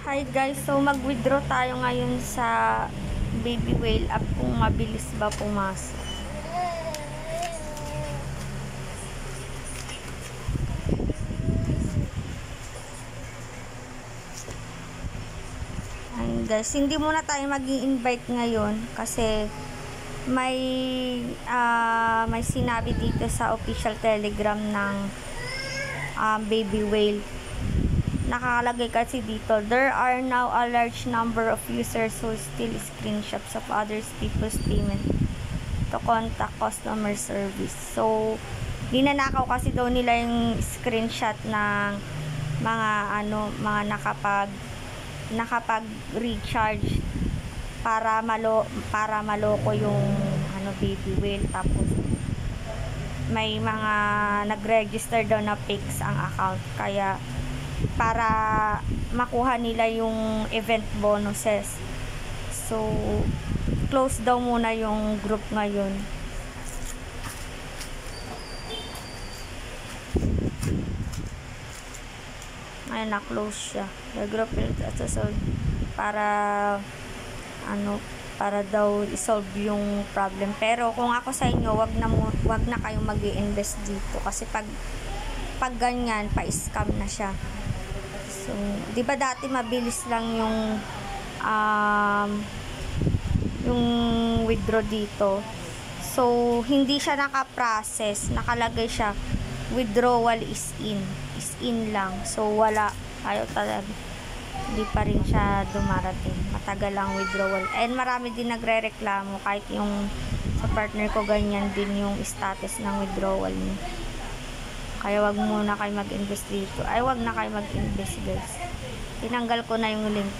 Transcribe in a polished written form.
Hi guys, so mag-withdraw tayo ngayon sa Baby Whale app kung mabilis ba pumasok. Ayun guys, hindi muna tayo mag-i-invite ngayon kasi may sinabi dito sa official Telegram ng Baby Whale. Nakalagay kasi dito, there are now a large number of users who steal screenshots of others people's payment to contact customer service. So, ninanakaw kasi daw nila yung screenshot ng mga nakapag-recharge para maloko yung Baby Whale. Tapos may mga nag-register daw na fake ang account, kaya para makuha nila yung event bonuses. So, close daw muna yung group ngayon. Ay, na-close siya. The group so, para daw i-solve yung problem. Pero kung ako sa inyo, wag na kayong mag-i-invest dito kasi pag ganyan, pa-scam na siya. So, 'di ba dati mabilis lang yung withdraw dito. So, hindi siya naka-process, nakalagay siya withdrawal is in lang. So, ayaw talaga. Hindi pa rin siya dumarating. Matagal lang withdrawal. And marami din nagrereklamo, kahit yung sa partner ko ganyan din yung status ng withdrawal niya. Kaya wag muna kayo mag-invest dito. Ay, wag na kayo mag-invest guys. Tinanggal ko na yung link.